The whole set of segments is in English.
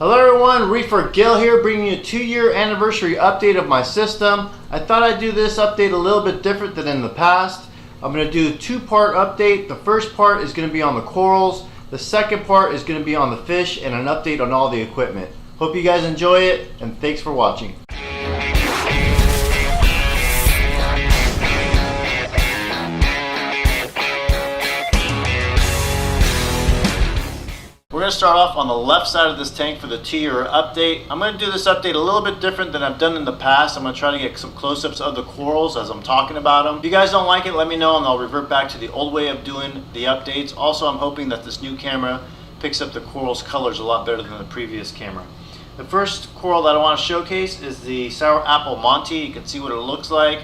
Hello everyone, ReeferGil here, bringing you a 2-year anniversary update of my system. I thought I'd do this update a little bit different than in the past. I'm going to do a 2-part update. The first part is going to be on the corals. The second part is going to be on the fish and an update on all the equipment. Hope you guys enjoy it, and thanks for watching. We're going to start off on the left side of this tank for the 2-year update. I'm going to do this update a little bit different than I've done in the past. I'm going to try to get some close-ups of the corals as I'm talking about them. If you guys don't like it, let me know and I'll revert back to the old way of doing the updates. Also, I'm hoping that this new camera picks up the coral's colors a lot better than the previous camera. The first coral that I want to showcase is the sour apple Monty. You can see what it looks like.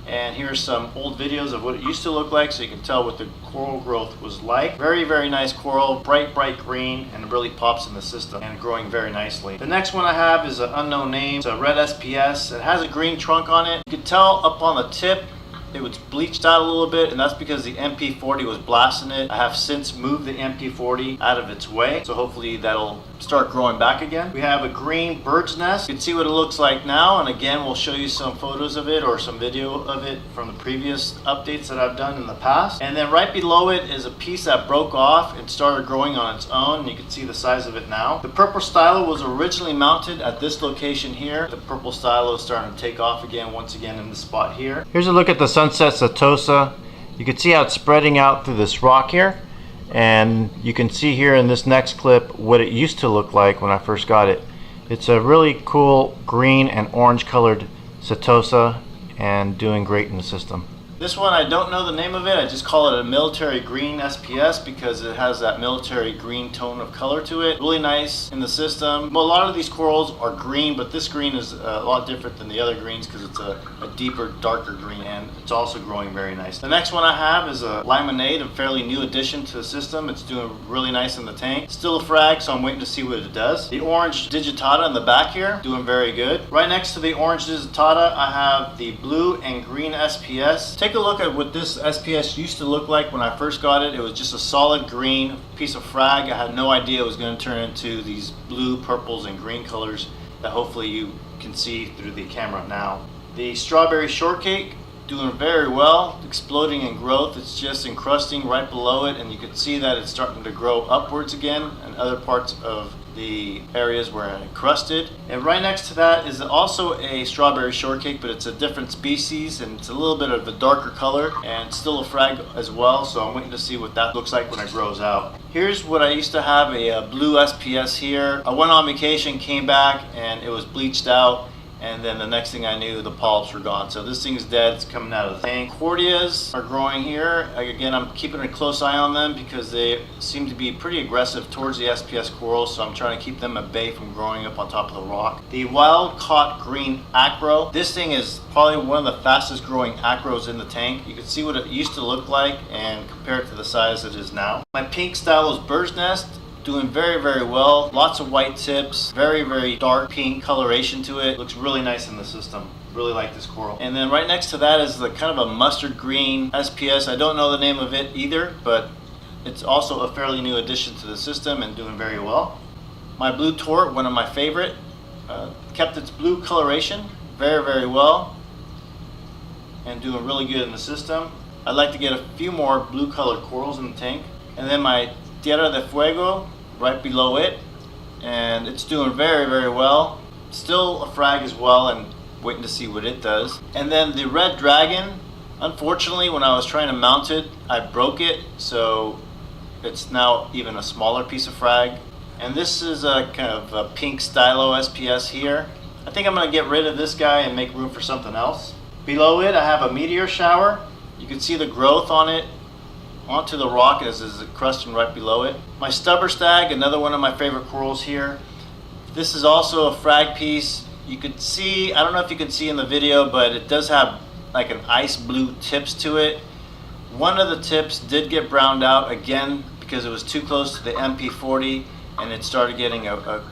And here's some old videos of what it used to look like so you can tell what the coral growth was like. Very, very nice coral, bright green, and it really pops in the system and growing very nicely. The next one I have is an unknown name. It's a red SPS. It has a green trunk on it. You can tell up on the tip it was bleached out a little bit, and that's because the MP40 was blasting it. I have since moved the MP40 out of its way, so hopefully that'll start growing back again. We have a green bird's nest. You can see what it looks like now, and again we'll show you some photos of it or some video of it from the previous updates that I've done in the past. And then right below it is a piece that broke off and started growing on its own, and you can see the size of it now. The purple stylo was originally mounted at this location here. The purple stylo is starting to take off again, once again in this spot here. Here's a look at the Sunset Setosa. You can see how it's spreading out through this rock here, and you can see here in this next clip what it used to look like when I first got it. It's a really cool green and orange colored Setosa and doing great in the system. This one, I don't know the name of it. I just call it a military green SPS because it has that military green tone of color to it. Really nice in the system. Well, a lot of these corals are green, but this green is a lot different than the other greens because it's a deeper, darker green, and it's also growing very nice. The next one I have is a limonade, a fairly new addition to the system. It's doing really nice in the tank. Still a frag, so I'm waiting to see what it does. The orange digitata in the back here, doing very good. Right next to the orange digitata, I have the blue and green SPS. Take a look at what this SPS used to look like when I first got it. It was just a solid green piece of frag. I had no idea it was going to turn into these blue, purples, and green colors that hopefully you can see through the camera now. The strawberry shortcake, doing very well, exploding in growth. It's just encrusting right below it, and you can see that it's starting to grow upwards again in other parts of the areas where it encrusted. And right next to that is also a strawberry shortcake, but it's a different species and it's a little bit of a darker color and still a frag as well, so I'm waiting to see what that looks like when it grows out. Here's what I used to have, a blue SPS here. I went on vacation, came back, and it was bleached out. And then the next thing I knew, the polyps were gone. So this thing's dead, it's coming out of the tank. Cordias are growing here. Again, I'm keeping a close eye on them because they seem to be pretty aggressive towards the SPS corals, so I'm trying to keep them at bay from growing up on top of the rock. The wild caught green acro. This thing is probably one of the fastest growing acros in the tank. You can see what it used to look like and compare it to the size it is now. My pink stylo's bird's nest, doing very well. Lots of white tips, very dark pink coloration to it. Looks really nice in the system. Really like this coral. And then right next to that is the kind of a mustard green SPS. I don't know the name of it either, but it's also a fairly new addition to the system and doing very well. My blue tort, one of my favorite, kept its blue coloration very well and doing really good in the system. I'd like to get a few more blue colored corals in the tank. And then my Tierra de Fuego right below it, and it's doing very well. Still a frag as well, and waiting to see what it does. And then the red dragon, unfortunately when I was trying to mount it, I broke it, so it's now even a smaller piece of frag. And this is a kind of a pink stylo SPS here. I think I'm going to get rid of this guy and make room for something else. Below it I have a meteor shower. You can see the growth on it onto the rock as is crusting right below it. My stubber stag, another one of my favorite corals here. This is also a frag piece. You could see, I don't know if you can see in the video, but it does have like an ice blue tips to it. One of the tips did get browned out again because it was too close to the MP40 and it started getting a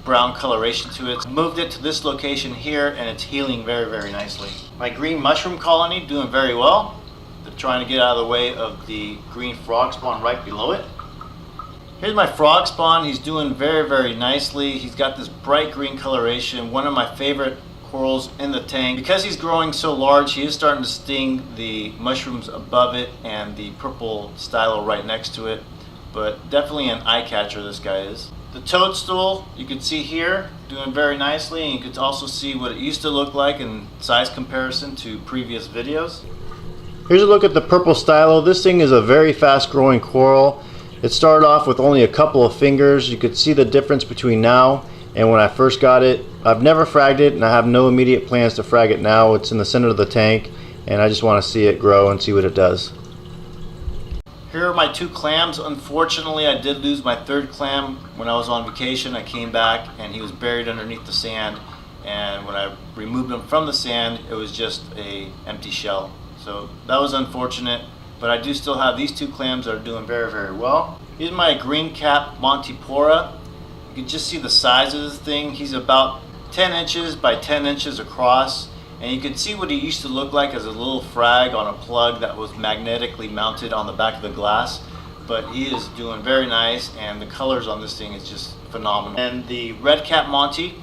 brown coloration to it. Moved it to this location here and it's healing very nicely. My green mushroom colony doing very well. They're trying to get out of the way of the green frog spawn right below it. Here's my frog spawn. He's doing very nicely. He's got this bright green coloration, one of my favorite corals in the tank. Because he's growing so large, he is starting to sting the mushrooms above it and the purple stylo right next to it. But definitely an eye catcher, this guy is. The toadstool, you can see here, doing very nicely, and you can also see what it used to look like in size comparison to previous videos. Here's a look at the purple stylo. This thing is a very fast growing coral. It started off with only a couple of fingers. You could see the difference between now and when I first got it. I've never fragged it, and I have no immediate plans to frag it now. It's in the center of the tank, and I just want to see it grow and see what it does. Here are my 2 clams. Unfortunately, I did lose my 3rd clam when I was on vacation. I came back and he was buried underneath the sand, and when I removed him from the sand, it was just an empty shell. So that was unfortunate, but I do still have these 2 clams that are doing very well. Here's my green cap Montipora. You can just see the size of this thing. He's about 10 inches by 10 inches across. And you can see what he used to look like as a little frag on a plug that was magnetically mounted on the back of the glass. But he is doing very nice, and the colors on this thing is just phenomenal. And the red cap Monty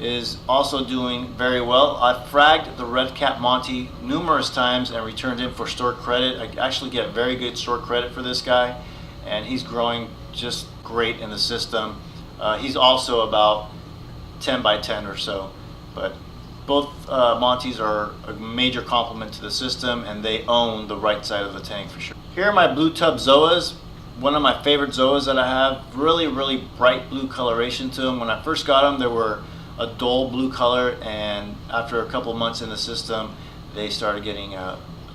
is also doing very well. I've fragged the red cap Monty numerous times and returned him for store credit. I actually get very good store credit for this guy, and he's growing just great in the system. He's also about 10 by 10 or so, but both Monties are a major compliment to the system, and they own the right side of the tank for sure. Here are my blue tub zoas. One of my favorite zoas that I have. Really bright blue coloration to them. When I first got them, they were a dull blue color, and after a couple months in the system, they started getting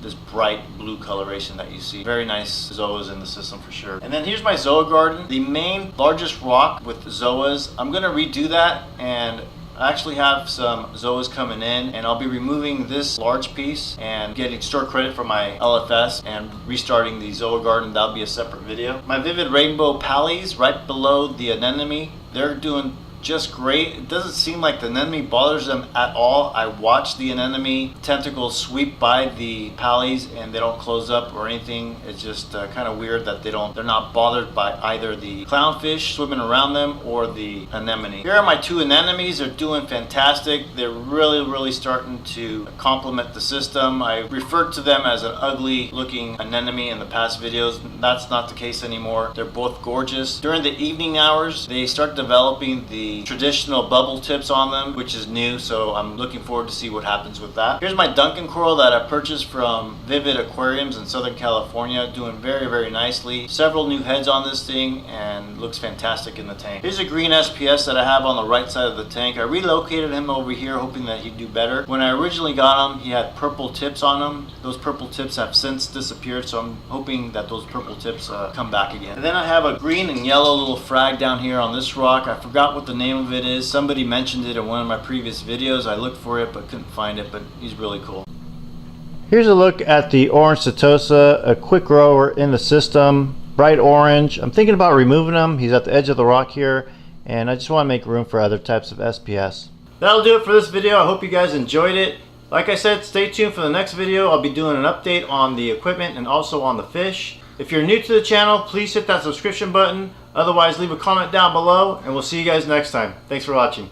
this bright blue coloration that you see. Very nice zoas in the system for sure. And then here's my zoa garden. The main largest rock with zoas. I'm gonna redo that, and I actually have some zoas coming in, and I'll be removing this large piece and getting store credit for my LFS and restarting the zoa garden. That'll be a separate video. My vivid rainbow pallies right below the anemone, they're doing just great. It doesn't seem like the anemone bothers them at all. I watch the anemone tentacles sweep by the pallies and they don't close up or anything. It's just kind of weird that they're not bothered by either the clownfish swimming around them or the anemone. Here are my 2 anemones. They're doing fantastic. They're really starting to complement the system. I referred to them as an ugly looking anemone in the past videos. That's not the case anymore. They're both gorgeous. During the evening hours, they start developing the traditional bubble tips on them, which is new, so I'm looking forward to see what happens with that. Here's my Duncan coral that I purchased from Vivid Aquariums in Southern California, doing very nicely. Several new heads on this thing and looks fantastic in the tank. Here's a green SPS that I have on the right side of the tank. I relocated him over here hoping that he'd do better. When I originally got him, he had purple tips on him. Those purple tips have since disappeared, so I'm hoping that those purple tips come back again. And then I have a green and yellow little frag down here on this rock. I forgot what the name of it is. Somebody mentioned it in one of my previous videos. I looked for it but couldn't find it, but he's really cool. Here's a look at the orange setosa, a quick grower in the system, bright orange. I'm thinking about removing him. He's at the edge of the rock here, and I just want to make room for other types of SPS. That'll do it for this video. I hope you guys enjoyed it. Like I said, stay tuned for the next video. I'll be doing an update on the equipment and also on the fish. If you're new to the channel, please hit that subscription button. Otherwise, leave a comment down below, and we'll see you guys next time. Thanks for watching.